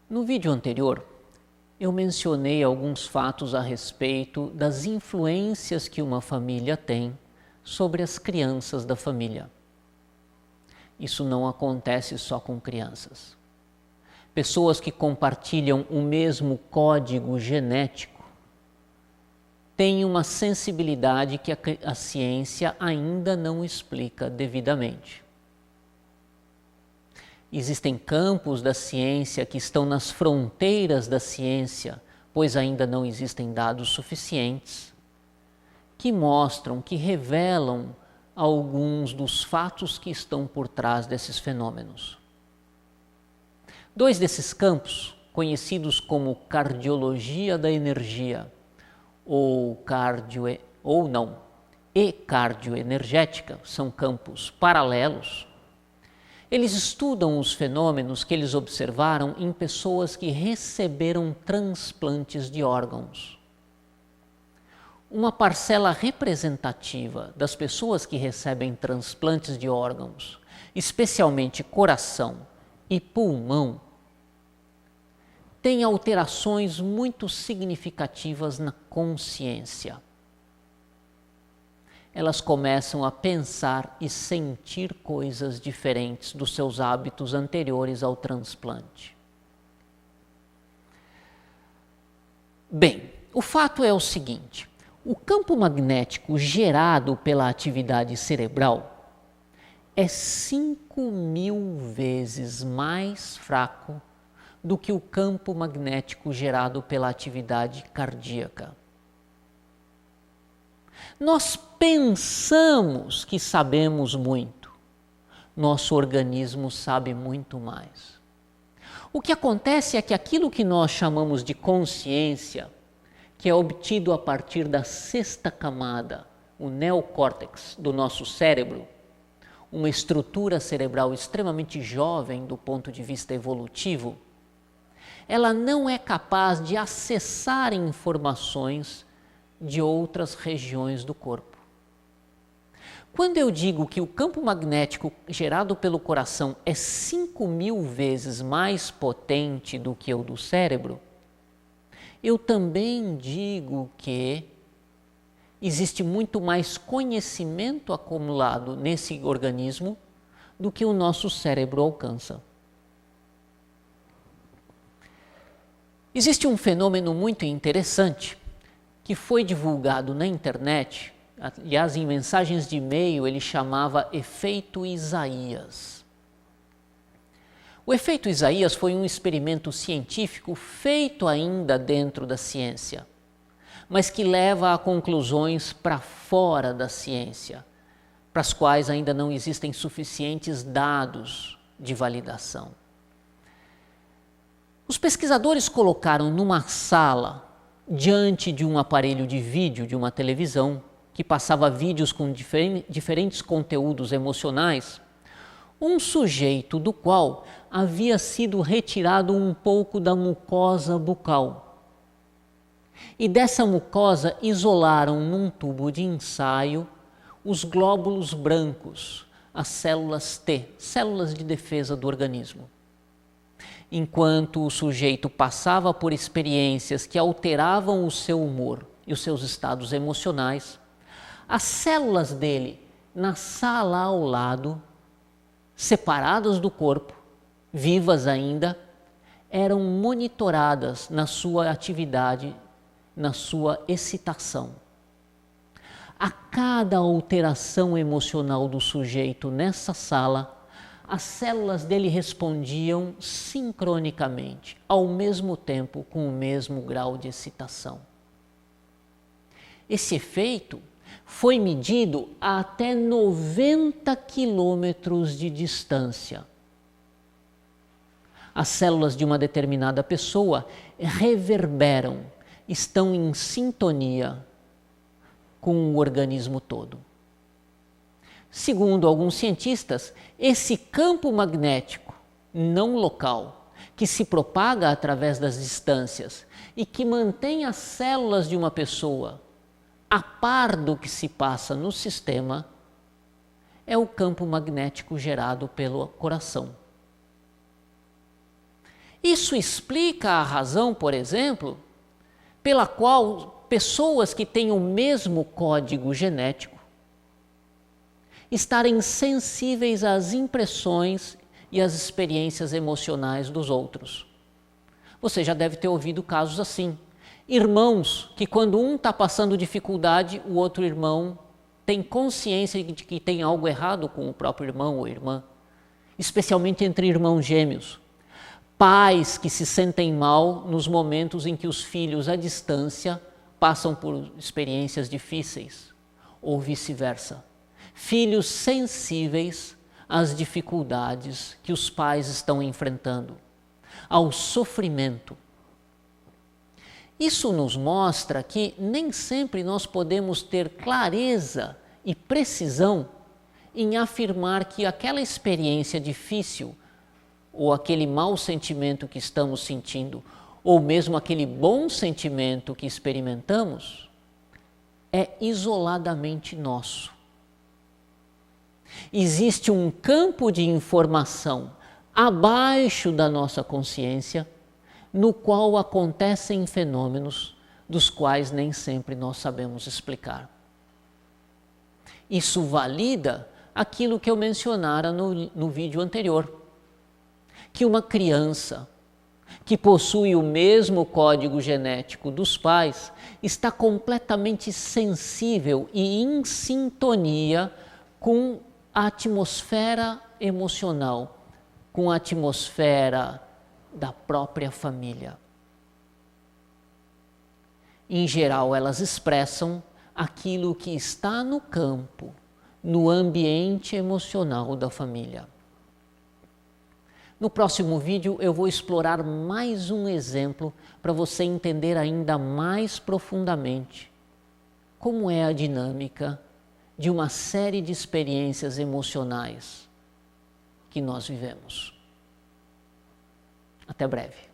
No vídeo anterior, eu mencionei alguns fatos a respeito das influências que uma família tem sobre as crianças da família. Isso não acontece só com crianças. Pessoas que compartilham o mesmo código genético têm uma sensibilidade que a ciência ainda não explica devidamente. Existem campos da ciência que estão nas fronteiras da ciência, pois ainda não existem dados suficientes, que mostram, que revelam alguns dos fatos que estão por trás desses fenômenos. Dois desses campos, conhecidos como cardiologia da energia e cardioenergética, são campos paralelos. Eles estudam os fenômenos que eles observaram em pessoas que receberam transplantes de órgãos. Uma parcela representativa das pessoas que recebem transplantes de órgãos, especialmente coração e pulmão, tem alterações muito significativas na consciência. Elas começam a pensar e sentir coisas diferentes dos seus hábitos anteriores ao transplante. Bem, o fato é o seguinte: o campo magnético gerado pela atividade cerebral é 5.000 vezes mais fraco do que o campo magnético gerado pela atividade cardíaca. Nós pensamos que sabemos muito, nosso organismo sabe muito mais. O que acontece é que aquilo que nós chamamos de consciência, que é obtido a partir da sexta camada, o neocórtex do nosso cérebro, uma estrutura cerebral extremamente jovem do ponto de vista evolutivo, ela não é capaz de acessar informações de outras regiões do corpo. Quando eu digo que o campo magnético gerado pelo coração é 5.000 vezes mais potente do que o do cérebro, eu também digo que existe muito mais conhecimento acumulado nesse organismo do que o nosso cérebro alcança. Existe um fenômeno muito interessante que foi divulgado na internet, aliás, em mensagens de e-mail ele chamava efeito Isaías. O efeito Isaías foi um experimento científico feito ainda dentro da ciência, mas que leva a conclusões para fora da ciência, para as quais ainda não existem suficientes dados de validação. Os pesquisadores colocaram numa sala, diante de um aparelho de vídeo, de uma televisão, que passava vídeos com diferentes conteúdos emocionais, um sujeito do qual havia sido retirado um pouco da mucosa bucal. E dessa mucosa isolaram num tubo de ensaio os glóbulos brancos, as células T, células de defesa do organismo. Enquanto o sujeito passava por experiências que alteravam o seu humor e os seus estados emocionais, as células dele, na sala ao lado, separadas do corpo, vivas ainda, eram monitoradas na sua atividade, na sua excitação. A cada alteração emocional do sujeito nessa sala, as células dele respondiam sincronicamente, ao mesmo tempo, com o mesmo grau de excitação. Esse efeito foi medido a até 90 quilômetros de distância. As células de uma determinada pessoa reverberam, estão em sintonia com o organismo todo. Segundo alguns cientistas, esse campo magnético não local, que se propaga através das distâncias e que mantém as células de uma pessoa a par do que se passa no sistema, é o campo magnético gerado pelo coração. Isso explica a razão, por exemplo, pela qual pessoas que têm o mesmo código genético estarem sensíveis às impressões e às experiências emocionais dos outros. Você já deve ter ouvido casos assim. Irmãos que quando um está passando dificuldade, o outro irmão tem consciência de que tem algo errado com o próprio irmão ou irmã, especialmente entre irmãos gêmeos. Pais que se sentem mal nos momentos em que os filhos à distância passam por experiências difíceis, ou vice-versa. Filhos sensíveis às dificuldades que os pais estão enfrentando, ao sofrimento. Isso nos mostra que nem sempre nós podemos ter clareza e precisão em afirmar que aquela experiência difícil, ou aquele mau sentimento que estamos sentindo, ou mesmo aquele bom sentimento que experimentamos, é isoladamente nosso. Existe um campo de informação abaixo da nossa consciência, no qual acontecem fenômenos dos quais nem sempre nós sabemos explicar. Isso valida aquilo que eu mencionara no vídeo anterior, que uma criança que possui o mesmo código genético dos pais está completamente sensível e em sintonia com a atmosfera emocional, com a atmosfera da própria família. Em geral, elas expressam aquilo que está no campo, no ambiente emocional da família. No próximo vídeo eu vou explorar mais um exemplo para você entender ainda mais profundamente como é a dinâmica de uma série de experiências emocionais que nós vivemos. Até breve.